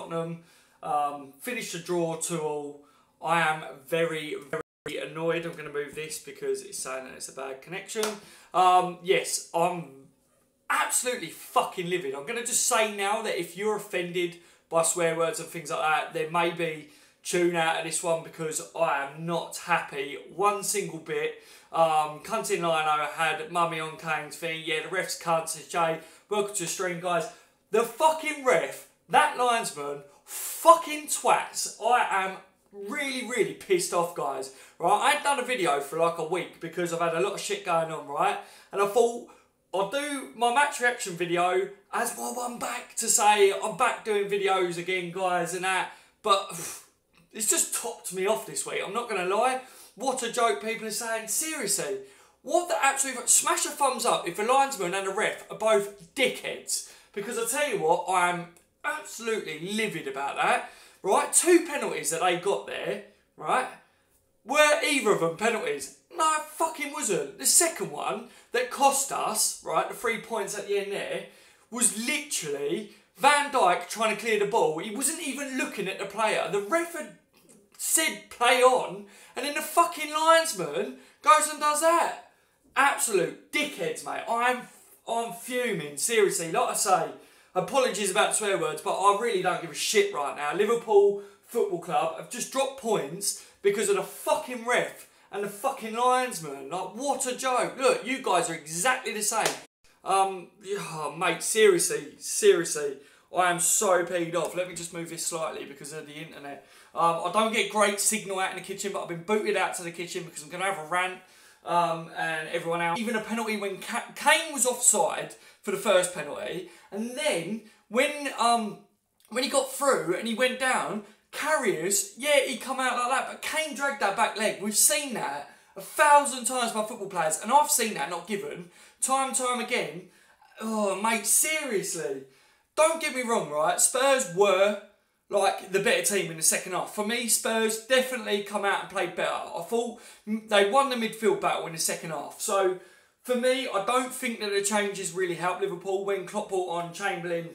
Tottenham. Finished a draw 2-2. I am very, very annoyed. I'm going to move this because it's saying that it's a bad connection. Yes, I'm absolutely fucking livid. I'm going to just say now that if you're offended by swear words and things like that, there may be tune out of this one because I am not happy one single bit. Cunt in Lino had mummy on Kane's thing. Yeah, the ref's cunt, says Jay. Welcome to the stream, guys. The fucking ref, that linesman, fucking twats. I am really, really pissed off, guys. Right, I ain't done a video for like a week because I've had a lot of shit going on, right? And I thought I'll do my match reaction video as my one back to say I'm back doing videos again, guys, and that. But it's just topped me off this week. I'm not going to lie. What a joke people are saying. Seriously, what the absolute... Smash a thumbs up if the linesman and the ref are both dickheads. Because I tell you what, I am absolutely livid about that. Right, 2 penalties that they got there, right? Were either of them penalties? No, it fucking wasn't. The second one that cost us, right, the 3 points at the end there, was literally Van Dijk trying to clear the ball. He wasn't even looking at the player. The ref had said play on, and then the fucking linesman goes and does that. Absolute dickheads, mate. I'm fuming, seriously. Like I say, apologies about swear words, but I really don't give a shit right now. Liverpool Football Club have just dropped points because of the fucking ref and the fucking linesman. Like, what a joke. Look, you guys are exactly the same. Oh, mate, seriously, I am so peed off. Let me just move this slightly because of the internet. I don't get great signal out in the kitchen, but I've been booted out to the kitchen because I'm going to have a rant and everyone else. Even a penalty when Kane was offside for the first penalty, and then when he got through and he went down, Carriers, yeah, he come out like that, but Kane dragged that back leg. We've seen that 1,000 times by football players, and I've seen that not given time and time again. Oh, mate, seriously. Don't get me wrong, right? Spurs were like the better team in the second half. For me, Spurs definitely come out and played better. I thought they won the midfield battle in the second half. So, for me, I don't think that the changes really helped Liverpool when Klopp brought on Chamberlain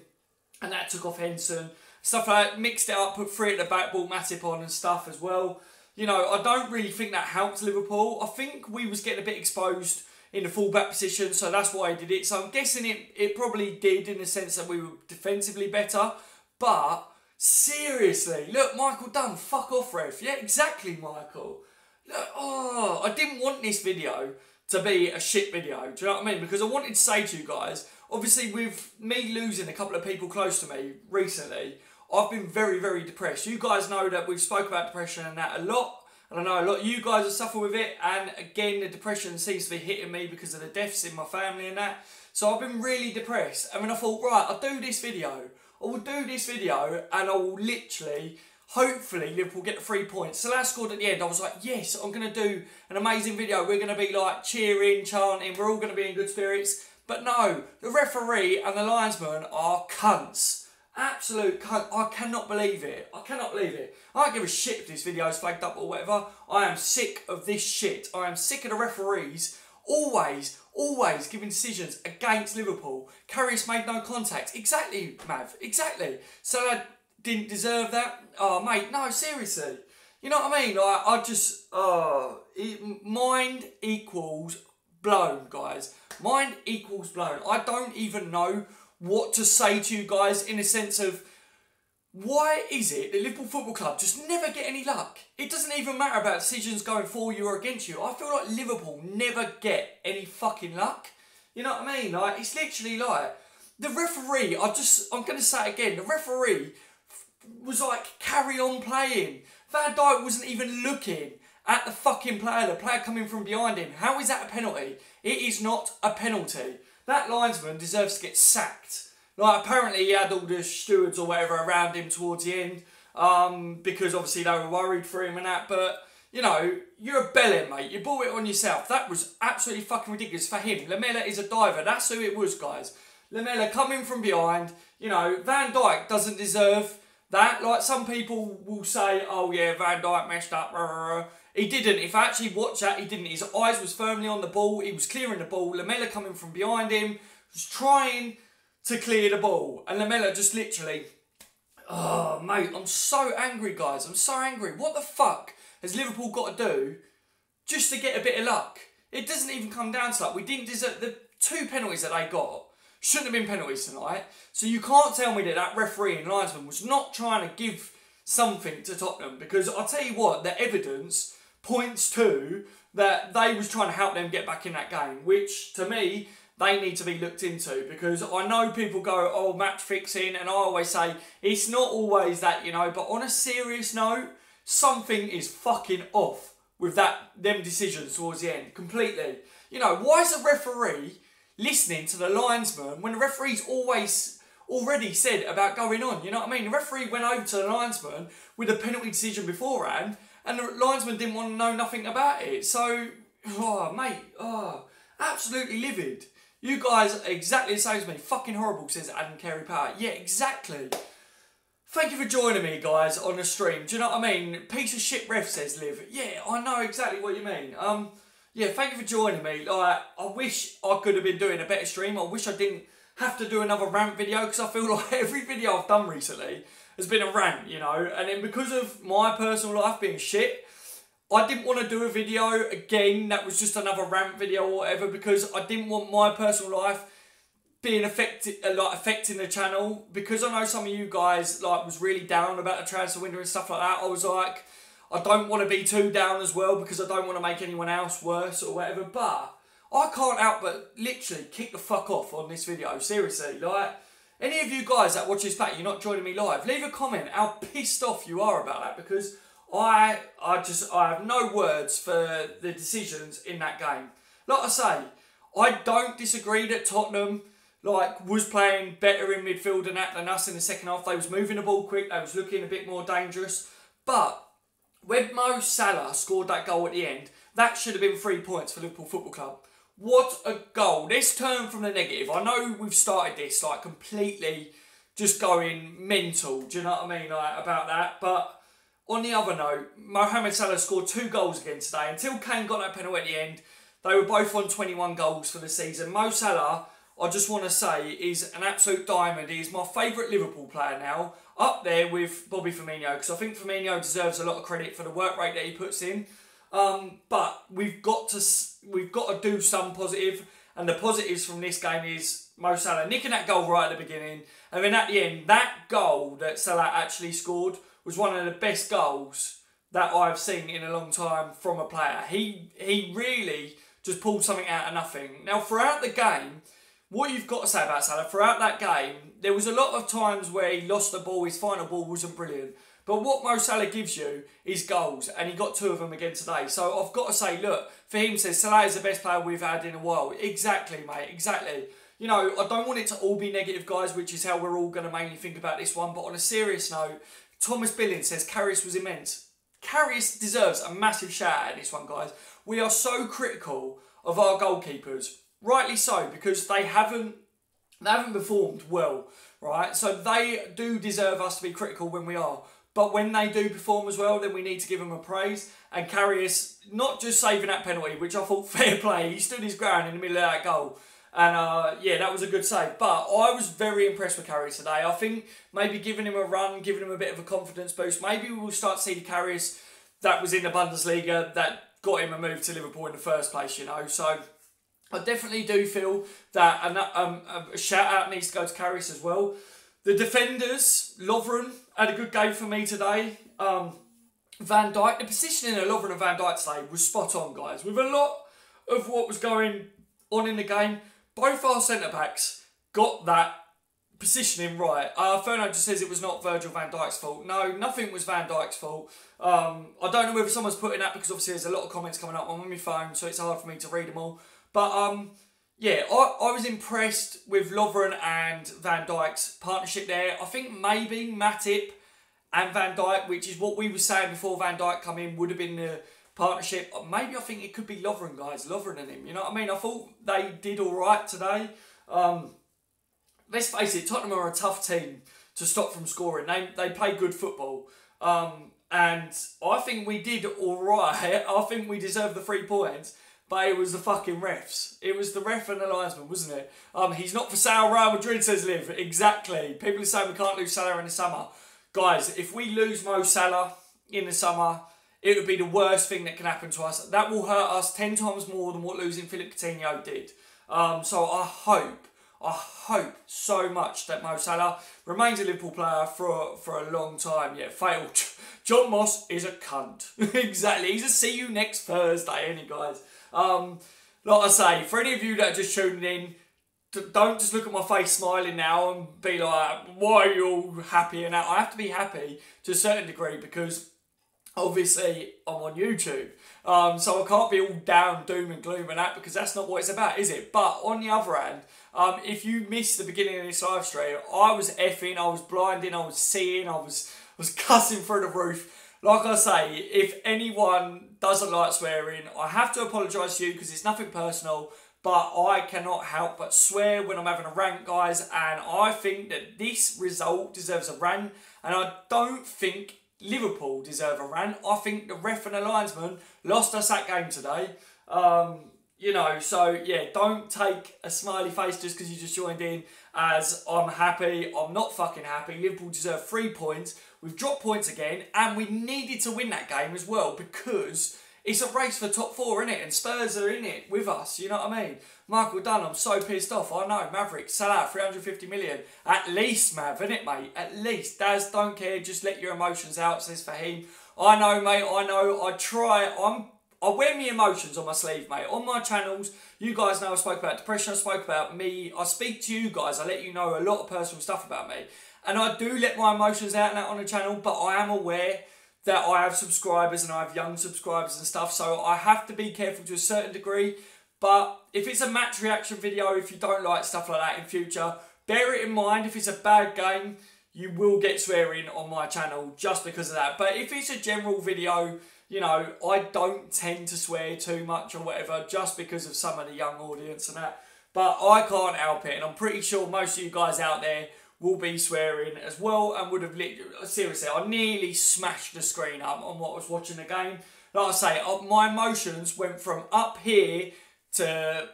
and that took off Henson. Stuff like that, mixed it up, put 3 at the back, brought Matip on and stuff as well. You know, I don't really think that helped Liverpool. I think we was getting a bit exposed in the full-back position, so that's why I did it. So I'm guessing it probably did in the sense that we were defensively better. But, seriously, look, Michael Dunn, fuck off, ref. Yeah, exactly, Michael. Look, oh, I didn't want this video to be a shit video, do you know what I mean? Because I wanted to say to you guys, obviously with me losing a couple of people close to me recently, I've been very, very depressed. You guys know that we've spoke about depression and that a lot. And I know a lot of you guys have suffered with it. And again, the depression seems to be hitting me because of the deaths in my family and that. So I've been really depressed. I mean, I thought, right, I'll do this video. I will do this video and I will literally, hopefully, Liverpool get the 3 points. Salah scored at the end. I was like, yes, I'm going to do an amazing video. We're going to be like cheering, chanting. We're all going to be in good spirits. But no, the referee and the linesman are cunts. Absolute cunt. I cannot believe it. I cannot believe it. I don't give a shit if this video is flagged up or whatever. I am sick of this shit. I am sick of the referees always giving decisions against Liverpool. Karius made no contact. Exactly, Mav. Exactly. Salah didn't deserve that. Oh, mate, no, seriously. You know what I mean? I just... mind equals blown, guys. Mind equals blown. I don't even know what to say to you guys in a sense of why is it that Liverpool Football Club just never get any luck? It doesn't even matter about decisions going for you or against you. I feel like Liverpool never get any fucking luck. You know what I mean? Like, it's literally like the referee, I'm going to say it again, the referee was like, carry on playing. Van Dijk wasn't even looking at the fucking player, the player coming from behind him. How is that a penalty? It is not a penalty. That linesman deserves to get sacked. Like, apparently he had all the stewards or whatever around him towards the end because obviously they were worried for him and that. But, you know, you're a bellend, mate. You brought it on yourself. That was absolutely fucking ridiculous for him. Lamela is a diver. That's who it was, guys. Lamela coming from behind. You know, Van Dijk doesn't deserve that. Like, some people will say, oh, yeah, Van Dijk messed up. He didn't. If I actually watch that, he didn't. His eyes was firmly on the ball. He was clearing the ball. Lamela coming from behind him was trying to clear the ball. And Lamela just literally Oh, mate, I'm so angry, guys. I'm so angry. What the fuck has Liverpool got to do just to get a bit of luck? It doesn't even come down to luck. We didn't deserve the 2 penalties that they got. Shouldn't have been penalties tonight. So you can't tell me that that referee and linesman was not trying to give something to Tottenham, because I'll tell you what, the evidence points to that they was trying to help them get back in that game, which to me they need to be looked into, because I know people go, oh, match fixing, and I always say it's not always that, you know, but on a serious note, something is fucking off with them decisions towards the end completely. You know, why is the referee listening to the linesman when the referee's already said about going on? You know what I mean? The referee went over to the linesman with a penalty decision beforehand, and the linesman didn't want to know nothing about it. So, oh, mate, oh, absolutely livid. You guys are exactly the same as me. Fucking horrible, says Adam Carey Power. Yeah, exactly. Thank you for joining me, guys, on the stream. Do you know what I mean? Piece of shit ref, says Liv. Yeah, I know exactly what you mean. Yeah, thank you for joining me. Like, I wish I could have been doing a better stream. I wish I didn't have to do another rant video, because I feel like every video I've done recently has been a rant, you know. And then because of my personal life being shit, I didn't want to do a video again that was just another rant video or whatever, because I didn't want my personal life being affecting the channel, because I know some of you guys was really down about the transfer window and stuff like that. I was like, I don't want to be too down as well, because I don't want to make anyone else worse or whatever, but I can't help but literally kick the fuck off on this video, seriously. Like, any of you guys that watch this back, you're not joining me live, leave a comment how pissed off you are about that, because I have no words for the decisions in that game. Like I say, I don't disagree that Tottenham was playing better in midfield than us in the second half. They was moving the ball quick, they was looking a bit more dangerous. But when Mo Salah scored that goal at the end, that should have been 3 points for Liverpool Football Club. What a goal. Let's turn from the negative. I know we've started this completely just going mental, do you know what I mean, about that, but on the other note, Mohamed Salah scored 2 goals again today. Until Kane got that penalty at the end, they were both on 21 goals for the season. Mo Salah, I just want to say, is an absolute diamond. He is my favourite Liverpool player now, up there with Bobby Firmino, because I think Firmino deserves a lot of credit for the work rate that he puts in. But we've got to do some positive, and the positives from this game is Mo Salah nicking that goal right at the beginning, and then at the end, that goal that Salah actually scored was one of the best goals that I've seen in a long time from a player. He really just pulled something out of nothing. Now, throughout the game, what you've got to say about Salah, throughout that game, there was a lot of times where he lost the ball, his final ball wasn't brilliant. But what Mo Salah gives you is goals, and he got 2 of them again today. So I've got to say, look, for him, says Salah is the best player we've had in a while. Exactly, mate, exactly. You know, I don't want it to all be negative, guys, which is how we're all going to mainly think about this one. But on a serious note, Thomas Billings says Karius was immense. Karius deserves a massive shout out at this one, guys. We are so critical of our goalkeepers, rightly so, because they haven't performed well, right? So they do deserve us to be critical when we are. But when they do perform as well, then we need to give them a praise. And Karius, not just saving that penalty, which I thought fair play, he stood his ground in the middle of that goal. And yeah, that was a good save. But I was very impressed with Karius today. I think maybe giving him a run, giving him a bit of a confidence boost, maybe we will start to see the Karius that was in the Bundesliga that got him a move to Liverpool in the first place, you know. So I definitely do feel that a shout out needs to go to Karius as well. The defenders, Lovren had a good game for me today. Van Dijk, the positioning of Lovren and Van Dijk today was spot on, guys. With a lot of what was going on in the game, both our centre-backs got that positioning right. Ferno just says it was not Virgil van Dijk's fault. No, nothing was Van Dijk's fault. I don't know whether someone's putting that, because obviously there's a lot of comments coming up on my phone, so it's hard for me to read them all. But yeah, I was impressed with Lovren and Van Dijk's partnership there. I think maybe Matip and Van Dijk, which is what we were saying before Van Dijk come in, would have been the partnership. Maybe I think it could be Lovren, guys. Lovren and him, you know what I mean? I thought they did all right today. Let's face it, Tottenham are a tough team to stop from scoring. They play good football. And I think we did all right. I think we deserved the 3 points. But it was the fucking refs. It was the ref and the linesman, wasn't it? He's not for sale, Real Madrid, says Liv. Exactly. People are saying we can't lose Salah in the summer. guys, if we lose Mo Salah in the summer, it would be the worst thing that can happen to us. That will hurt us 10 times more than what losing Philippe Coutinho did. So I hope so much that Mo Salah remains a Liverpool player for a long time. Yeah, failed. John Moss is a cunt. Exactly. He's a see you next Thursday, ain't he, guys? Like I say, for any of you that are just tuning in, don't just look at my face smiling now and be like, why are you all happy and that? I have to be happy to a certain degree because obviously I'm on YouTube. So I can't be all down, doom and gloom and that because that's not what it's about, is it? But on the other hand, if you missed the beginning of this live stream, I was effing, I was blinding, I was seeing, I was cussing through the roof. Like I say, if anyone doesn't like swearing, I have to apologise to you because it's nothing personal, but I cannot help but swear when I'm having a rant, guys, and I think that this result deserves a rant, and I don't think Liverpool deserve a rant. I think the ref and the linesman lost us that game today. You know, so yeah, don't take a smiley face just because you just joined in as I'm happy. I'm not fucking happy. Liverpool deserve 3 points. We've dropped points again, and we needed to win that game as well because it's a race for top 4, innit? And Spurs are in it with us, you know what I mean? Michael Dunn, I'm so pissed off. I know, Maverick, Salah, 350 million. At least, Mav, innit, mate? At least. Daz, don't care, just let your emotions out, says Fahim. I know, mate, I know. I try. I wear my emotions on my sleeve, mate. On my channels, you guys know I spoke about depression, I spoke about me. I speak to you guys, I let you know a lot of personal stuff about me. And I do let my emotions out and that on the channel, but I am aware that I have subscribers and I have young subscribers and stuff, so I have to be careful to a certain degree. But if it's a match reaction video, if you don't like stuff like that in future, bear it in mind. If it's a bad game, you will get swearing on my channel just because of that. But if it's a general video, you know, I don't tend to swear too much or whatever just because of some of the young audience and that. But I can't help it, and I'm pretty sure most of you guys out there will be swearing as well and would have seriously, I nearly smashed the screen up on what I was watching the game. Like I say, my emotions went from up here to...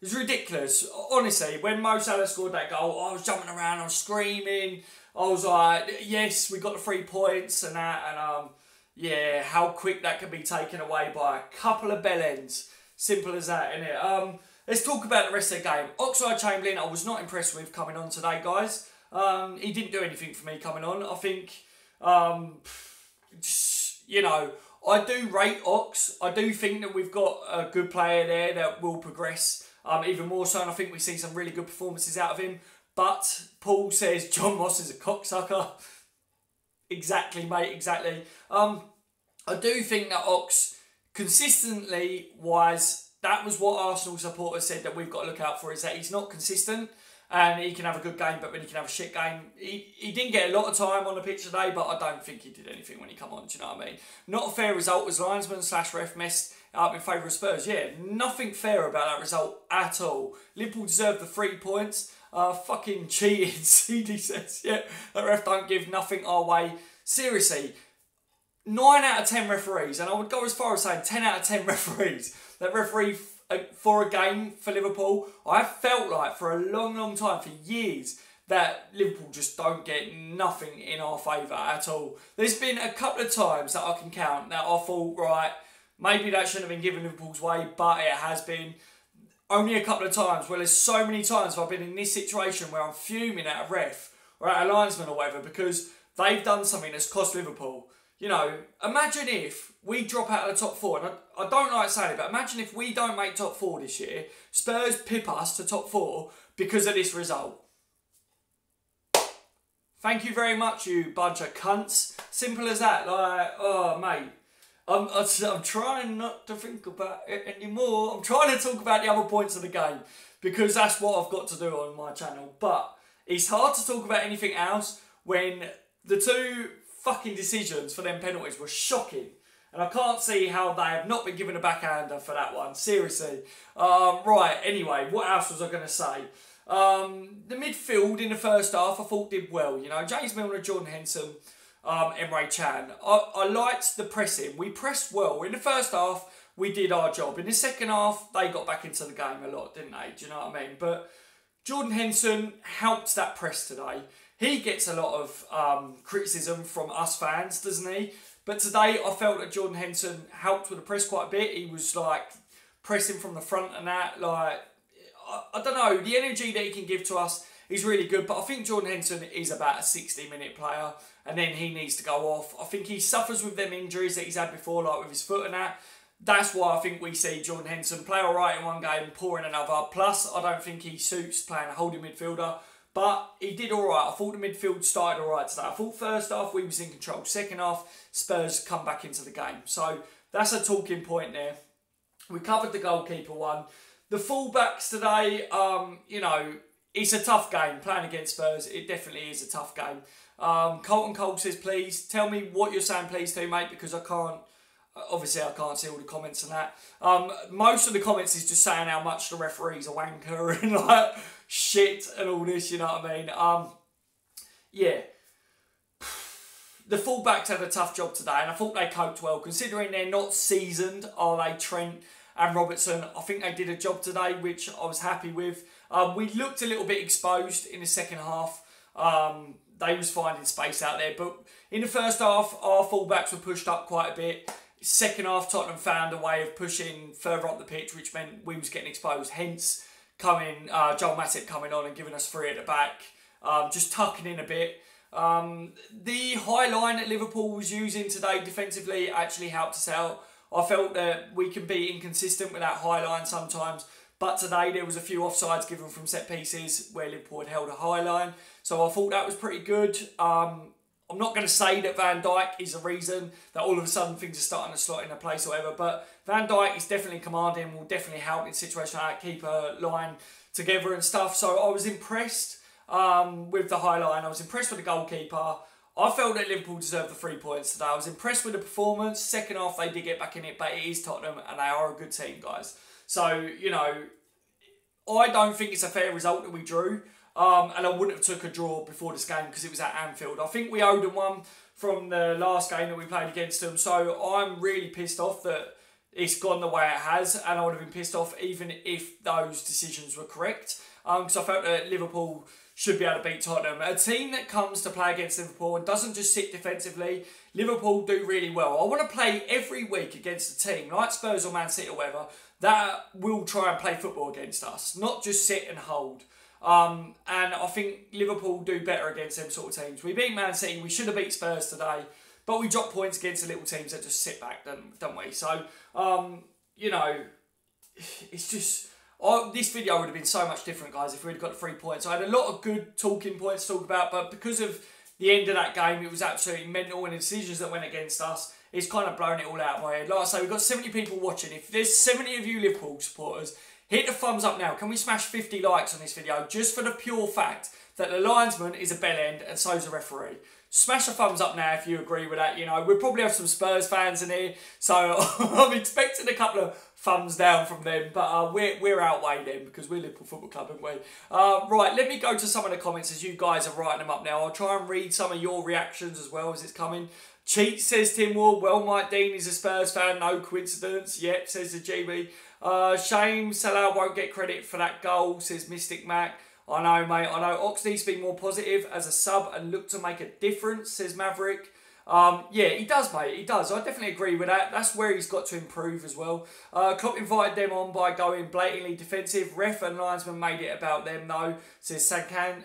It's ridiculous. Honestly, when Mo Salah scored that goal, I was jumping around, I was screaming. I was like, yes, we got the 3 points and that. And yeah, how quick that can be taken away by a couple of bell ends. Simple as that, innit? Let's talk about the rest of the game. Oxlade-Chamberlain, I was not impressed with coming on today, guys. He didn't do anything for me coming on. I think, you know, I do rate Ox. I do think that we've got a good player there that will progress even more so, and I think we see some really good performances out of him. But Paul says John Moss is a cocksucker. Exactly, mate, exactly. I do think that Ox, consistently wise, that was what Arsenal supporters said that we've got to look out for, is that he's not consistent and he can have a good game, but when he can have a shit game. He didn't get a lot of time on the pitch today, but I don't think he did anything when he come on, do you know what I mean? Not a fair result as linesman/ref messed up in favour of Spurs. Yeah, nothing fair about that result at all. Liverpool deserved the 3 points. Fucking cheating, CD says. Yeah, the ref don't give nothing our way. Seriously, 9 out of 10 referees, and I would go as far as saying 10 out of 10 referees that referee for a game for Liverpool. I felt like for a long, long time, for years, that Liverpool just don't get nothing in our favour at all. There's been a couple of times that I can count that I thought, right, maybe that shouldn't have been given Liverpool's way, but it has been. Only a couple of times. Well, there's so many times I've been in this situation where I'm fuming at a ref or at a linesman or whatever because they've done something that's cost Liverpool. You know, imagine if we drop out of the top 4, and I don't like saying it, but imagine if we don't make top 4 this year, Spurs pip us to top 4 because of this result. Thank you very much, you bunch of cunts. Simple as that. Like, oh, mate. I'm trying not to think about it anymore. I'm trying to talk about the other points of the game because that's what I've got to do on my channel. But it's hard to talk about anything else when the 2 fucking decisions for them penalties were shocking. And I can't see how they have not been given a backhander for that one. Seriously. Right, anyway, what else was I going to say? The midfield in the first half I thought did well. You know, James Milner, Jordan Henson, Emre Can. I liked the pressing. We pressed well. In the first half, we did our job. In the second half, they got back into the game a lot, didn't they? Do you know what I mean? But Jordan Henson helped that press today. he gets a lot of criticism from us fans, doesn't he? But today I felt that Jordan Henson helped with the press quite a bit. He was like pressing from the front and that. Like, I don't know, the energy that he can give to us is really good. But I think Jordan Henson is about a 60-minute player, and then he needs to go off. I think he suffers with them injuries that he's had before, like with his foot and that. That's why I think we see Jordan Henson play all right in one game, poor in another. Plus, I don't think he suits playing a holding midfielder. But he did all right. I thought the midfield started all right today. I thought first half we was in control. Second half, Spurs come back into the game. So that's a talking point there. We covered the goalkeeper one. The fullbacks today, you know, it's a tough game. Playing against Spurs, it definitely is a tough game. Colton Cole says, please, tell me what you're saying, please do, mate, because I can't, obviously I can't see all the comments and that. Most of the comments is just saying how much the referee's a wanker and like shit and all this, you know what I mean? Yeah. The fullbacks had a tough job today, and I thought they coped well, considering they're not seasoned, are they, Trent and Robertson? I think they did a job today, which I was happy with. We looked a little bit exposed in the second half. They was finding space out there, but in the first half, our fullbacks were pushed up quite a bit. Second half, Tottenham found a way of pushing further up the pitch, which meant we was getting exposed. Hence, Joel Matip coming on and giving us three at the back, just tucking in a bit. The high line that Liverpool was using today defensively actually helped us out. I felt that we can be inconsistent with that high line sometimes, but today there was a few offsides given from set pieces where Liverpool had held a high line, so I thought that was pretty good. I'm not going to say that Van Dijk is the reason that all of a sudden things are starting to slot into place or whatever, but Van Dijk is definitely commanding, will definitely help in situations like that, keep a line together and stuff. So I was impressed with the high line. I was impressed with the goalkeeper. I felt that Liverpool deserved the 3 points today. I was impressed with the performance. Second half, they did get back in it, but it is Tottenham, and they are a good team, guys. So, you know, I don't think it's a fair result that we drew. And I wouldn't have took a draw before this game because it was at Anfield. I think we owed them one from the last game that we played against them. So I'm really pissed off that it's gone the way it has. And I would have been pissed off even if those decisions were correct. Because I felt that Liverpool should be able to beat Tottenham. A team that comes to play against Liverpool and doesn't just sit defensively, Liverpool do really well. I want to play every week against a team like Spurs or Man City or whatever that will try and play football against us, not just sit and hold. And I think Liverpool do better against them sort of teams. We beat Man City, we should have beat Spurs today, but we dropped points against the little teams that just sit back, don't we? So, you know, it's just... this video would have been so much different, guys, if we'd got the 3 points. I had a lot of good talking points to talk about, but because of the end of that game, it was absolutely mental, and the decisions that went against us, it's kind of blown it all out of my head. Like I say, we've got 70 people watching. If there's 70 of you Liverpool supporters, hit the thumbs up now. Can we smash 50 likes on this video just for the pure fact that the linesman is a bell end and so's a referee? Smash a thumbs up now if you agree with that. You know, we'll probably have some Spurs fans in here, so I'm expecting a couple of thumbs down from them, but we're outweighed them because we're Liverpool Football Club, aren't we? Right, let me go to some of the comments as you guys are writing them up now. I'll try and read some of your reactions as well as it's coming. Cheat, says Tim Ward. Well, Mike Dean is a Spurs fan, no coincidence. Yep, says the GB. Shame Salah won't get credit for that goal, says Mystic Mac. I know, mate, I know. Ox needs to be more positive as a sub and look to make a difference, says Maverick. Yeah, he does, mate, he does. I definitely agree with that. That's where he's got to improve as well. Klopp invited them on by going blatantly defensive. Ref and linesman made it about them, though, says Sakin.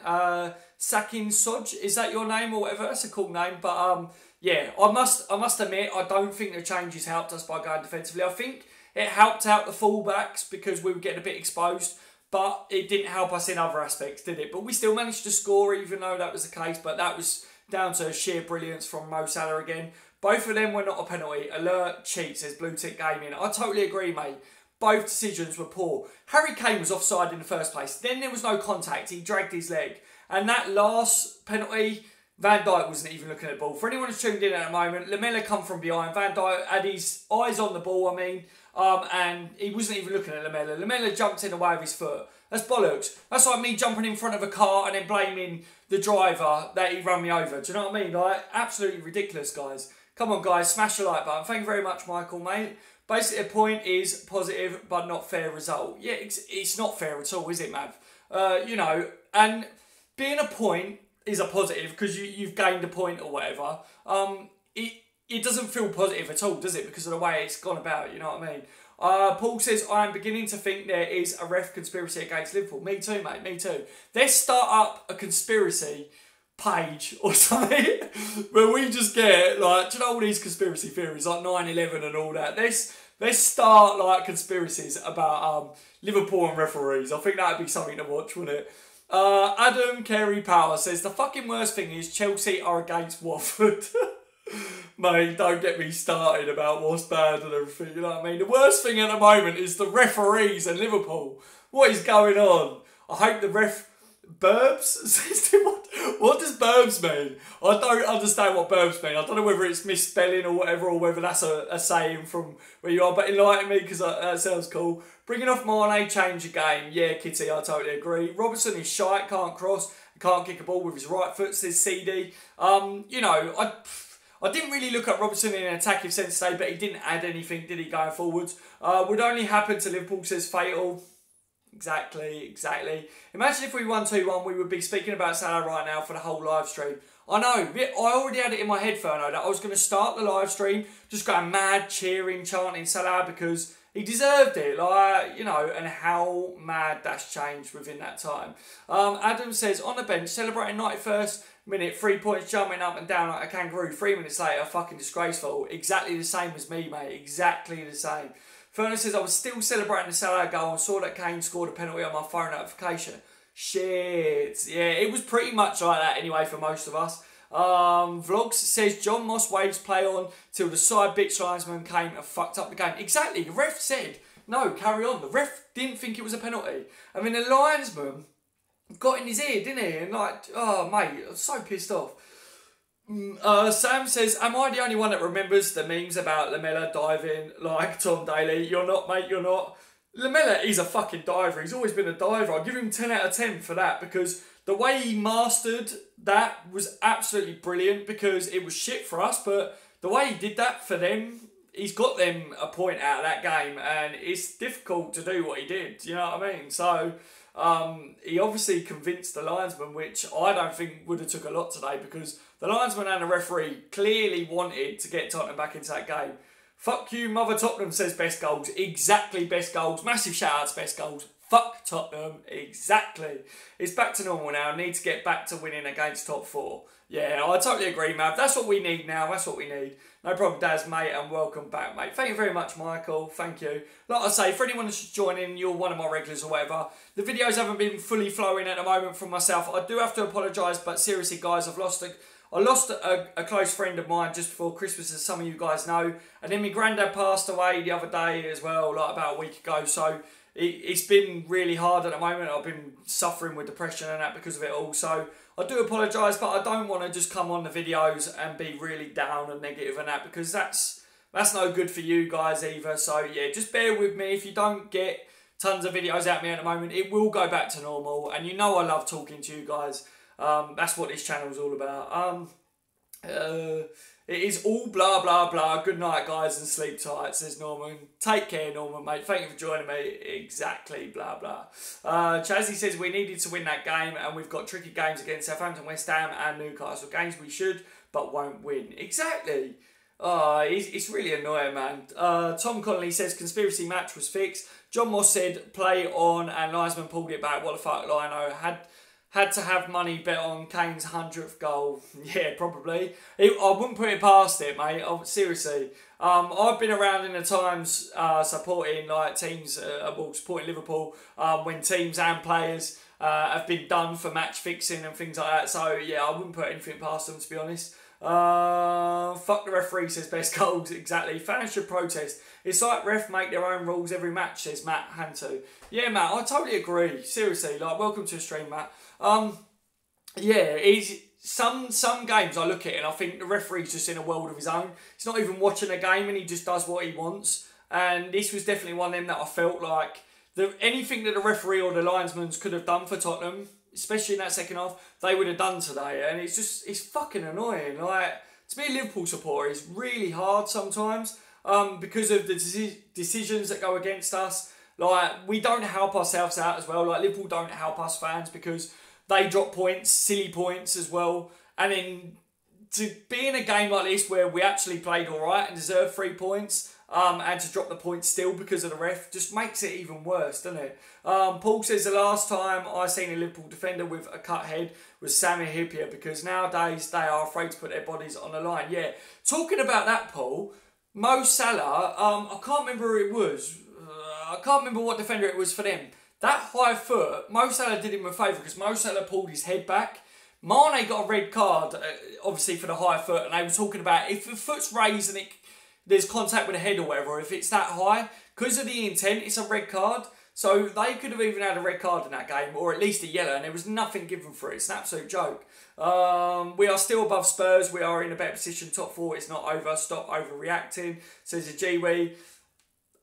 Sakin Soj, is that your name or whatever? That's a cool name, but yeah, I must admit, I don't think the changes helped us by going defensively. I think it helped out the fullbacks because we were getting a bit exposed, but it didn't help us in other aspects, did it? But we still managed to score, even though that was the case. But that was down to sheer brilliance from Mo Salah again. Both of them were not a penalty. Alert, cheat, says Blue Tick Gaming. I totally agree, mate. Both decisions were poor. Harry Kane was offside in the first place. Then there was no contact. He dragged his leg. And that last penalty, Van Dijk wasn't even looking at the ball. For anyone who's tuned in at the moment, Lamela come from behind. Van Dijk had his eyes on the ball, and he wasn't even looking at Lamela. Lamela jumped in the way of his foot. That's bollocks. That's like me jumping in front of a car and then blaming the driver that he run me over. Do you know what I mean? Like, absolutely ridiculous, guys. Come on, guys, smash the like button. Thank you very much, Michael, mate. Basically, the point is positive but not fair result. Yeah, it's not fair at all, is it, Mav? You know, and being a point, is a positive because you've gained a point or whatever. It doesn't feel positive at all, does it? Because of the way it's gone about, you know what I mean? Paul says, I am beginning to think there is a ref conspiracy against Liverpool. Me too, mate, me too. Let's start up a conspiracy page or something where we just get, like, do you know all these conspiracy theories, like 9/11 and all that? Let's start, like, conspiracies about Liverpool and referees. I think that would be something to watch, wouldn't it? Adam Carey Power says, the fucking worst thing is Chelsea are against Watford. Mate, don't get me started about what's bad and everything, you know what I mean? The worst thing at the moment is the referees and Liverpool. What is going on? I hope the ref... Burbs? What does burbs mean? I don't understand what burbs mean. I don't know whether it's misspelling or whatever, or whether that's a saying from where you are, but enlighten me, because that sounds cool. Bringing off Mane, change the game. Yeah, Kitty, I totally agree. Robertson is shite, can't cross, can't kick a ball with his right foot, says CD. You know, I didn't really look at Robertson in an attacking sense today, but he didn't add anything, did he, going forwards? Would only happen to Liverpool, says Fatal. Exactly. Imagine if we won 2-1, we would be speaking about Salah right now for the whole live stream. I know, I already had it in my head, Ferno, that I was going to start the live stream just going mad, cheering, chanting Salah because he deserved it, like, you know, and how mad that's changed within that time. Adam says, on the bench, celebrating 91st minute, 3 points, jumping up and down like a kangaroo. 3 minutes later, fucking disgraceful. Exactly the same as me, mate. Exactly the same. Furnace says, I was still celebrating the Salah goal and saw that Kane scored a penalty on my phone notification. Shit. Yeah, it was pretty much like that anyway for most of us. Vlogs says, John Moss waves play on till the side bitch linesman came and fucked up the game. Exactly. The ref said, no, carry on. The ref didn't think it was a penalty. I mean, the linesman got in his ear, didn't he? And like, oh, mate, I was so pissed off. Sam says, am I the only one that remembers the memes about Lamella diving like Tom Daly? You're not, mate, you're not. Lamella is a fucking diver. He's always been a diver. I'll give him 10 out of 10 for that because the way he mastered that was absolutely brilliant because it was shit for us, but the way he did that for them, he's got them a point out of that game and it's difficult to do what he did, you know what I mean? So... he obviously convinced the linesman, which I don't think would have took a lot today because the linesman and the referee clearly wanted to get Tottenham back into that game. Fuck you, Mother Tottenham, says best goals. Exactly, best goals. Massive shout out to best goals. Fuck Tottenham. Exactly. It's back to normal now. Need to get back to winning against top 4. Yeah, I totally agree, Mav. That's what we need now. That's what we need. No problem, Daz, mate, and welcome back, mate. Thank you very much, Michael. Thank you. Like I say, for anyone that's just joining, you're one of my regulars or whatever. The videos haven't been fully flowing at the moment from myself. I do have to apologise, but seriously, guys, I lost a close friend of mine just before Christmas, as some of you guys know. And then my granddad passed away the other day as well, like about a week ago. So it's been really hard at the moment. I've been suffering with depression and that because of it all. So I do apologise, but I don't want to just come on the videos and be really down and negative and that because that's no good for you guys either. So yeah, just bear with me. If you don't get tons of videos out of me at the moment, it will go back to normal. And you know I love talking to you guys. That's what this channel is all about. It is all blah, blah, blah. Good night, guys, and sleep tight, says Norman. Take care, Norman, mate. Thank you for joining me. Exactly, blah, blah. Chazzy says we needed to win that game, and we've got tricky games against Southampton, West Ham, and Newcastle. Games we should, but won't win. Exactly. It's really annoying, man. Tom Connolly says conspiracy match was fixed. John Moss said play on, and linesman pulled it back. What the fuck, Lino? Had to have money bet on Kane's 100th goal. Yeah, probably. I wouldn't put it past it, mate. Seriously. I've been around in the times supporting like teams, supporting Liverpool when teams and players have been done for match fixing and things like that. So, yeah, I wouldn't put anything past them, to be honest. Fuck the referee, says best goals. Exactly. Fans should protest. It's like ref make their own rules every match, says Matt Hantu. Yeah, Matt, I totally agree. Seriously, like, welcome to the stream, Matt. Yeah, some games I look at it and I think the referee's just in a world of his own. He's not even watching a game and he just does what he wants. And this was definitely one of them that I felt like anything that the referee or the linesmen could have done for Tottenham, especially in that second half, they would have done today. And it's fucking annoying. Like, to be a Liverpool supporter is really hard sometimes because of the decisions that go against us. Like, we don't help ourselves out as well. Like, Liverpool don't help us fans because they drop points, silly points as well. And then to be in a game like this where we actually played all right and deserved 3 points, and to drop the points still because of the ref just makes it even worse, doesn't it? Paul says the last time I seen a Liverpool defender with a cut head was Sami Hyypiä, because nowadays they are afraid to put their bodies on the line. Yeah, talking about that, Paul, Mo Salah, I can't remember who it was. I can't remember what defender it was for them. That high foot, Mo Salah did him a favour because Mo Salah pulled his head back. Mane got a red card, obviously, for the high foot, and they were talking about if the foot's raised and there's contact with the head or whatever, or if it's that high, because of the intent, it's a red card. So they could have even had a red card in that game, or at least a yellow, and there was nothing given for it. It's an absolute joke. We are still above Spurs. We are in a better position. Top 4, it's not over. Stop overreacting, says a Jiwi.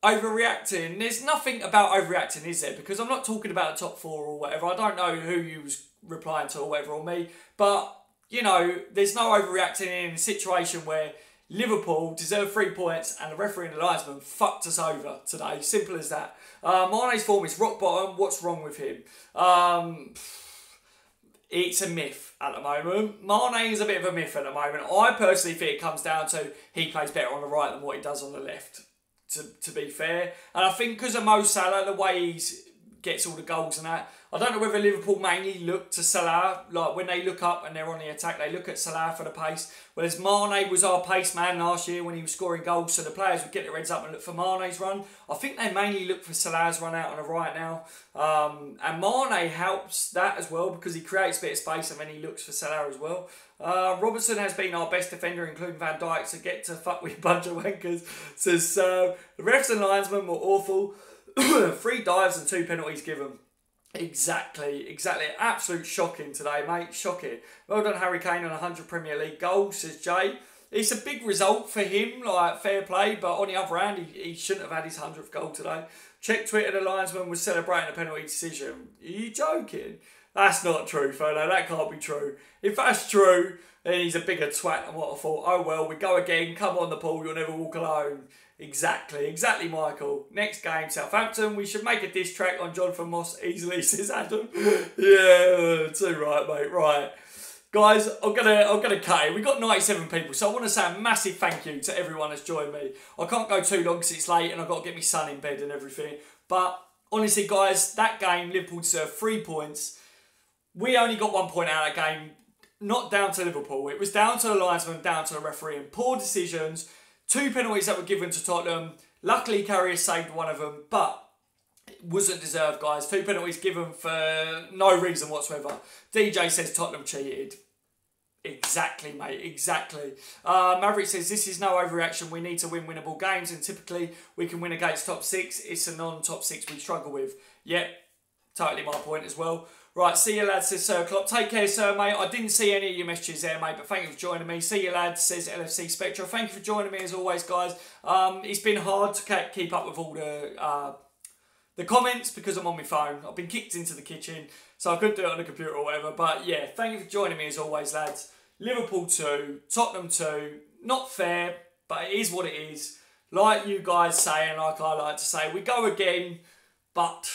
Overreacting. There's nothing about overreacting, is there? Because I'm not talking about the top 4 or whatever. I don't know who you was replying to or whatever, or me. But, you know, there's no overreacting in a situation where Liverpool deserve 3 points and the referee and the linesman fucked us over today. Simple as that. Mane's form is rock bottom. What's wrong with him? It's a myth at the moment. Mane is a bit of a myth at the moment. I personally think it comes down to he plays better on the right than what he does on the left, to be fair. And I think because of Mo Salah, the way he gets all the goals and that, I don't know whether Liverpool mainly look to Salah, like when they look up and they're on the attack, they look at Salah for the pace. Whereas Mane was our pace man last year when he was scoring goals, so the players would get their heads up and look for Mane's run. I think they mainly look for Salah's run out on the right now. And Mane helps that as well because he creates a bit of space and then he looks for Salah as well. Robertson has been our best defender, including Van Dijk, so get to fuck with a bunch of wankers. Says, the refs and linesmen were awful. 3 dives and 2 penalties given. Exactly. Absolute shocking today, mate. Shocking. Well done, Harry Kane, on 100 Premier League goals, says Jay. It's a big result for him, like, fair play, but on the other hand, he shouldn't have had his 100th goal today. Check Twitter, the linesman was celebrating a penalty decision. Are you joking? That's not true, fella. That can't be true. If that's true, then he's a bigger twat than what I thought. Oh well, we go again. Come on the Paul, you'll never walk alone. Exactly, Michael. Next game, Southampton. We should make a diss track on Jonathan Moss easily, says Adam. Yeah, too right, mate. Right, guys, I'm gonna cut it. We got 97 people, so I want to say a massive thank you to everyone that's joined me. I can't go too long because it's late and I've got to get my son in bed and everything. But honestly, guys, that game, Liverpool deserved 3 points. We only got 1 point out of that game. Not down to Liverpool. It was down to the linesman, down to the referee, and poor decisions. 2 penalties that were given to Tottenham. Luckily, Carrier saved one of them, but it wasn't deserved, guys. 2 penalties given for no reason whatsoever. DJ says Tottenham cheated. Exactly, mate. Exactly. Maverick says, this is no overreaction. We need to win winnable games, and typically we can win against top 6. It's a non-top 6 we struggle with. Yep, totally my point as well. Right, see you lads, says Sir Klopp. Take care, sir, mate. I didn't see any of your messages there, mate, but thank you for joining me. See you lads, says LFC Spectra. Thank you for joining me as always, guys. It's been hard to keep up with all the comments because I'm on my phone. I've been kicked into the kitchen, so I couldn't do it on the computer or whatever. But yeah, thank you for joining me as always, lads. Liverpool 2, Tottenham 2. Not fair, but it is what it is. Like you guys say, and like I like to say, we go again, but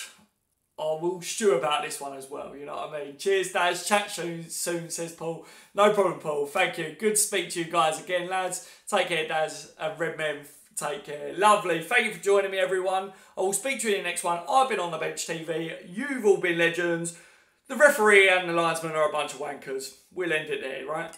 I will stew about this one as well, you know what I mean? Cheers, Daz. Chat soon, says Paul. No problem, Paul. Thank you. Good to speak to you guys again, lads. Take care, Daz. And Red Men, take care. Lovely. Thank you for joining me, everyone. I will speak to you in the next one. I've been on the Bench TV. You've all been legends. The referee and the linesman are a bunch of wankers. We'll end it there, right?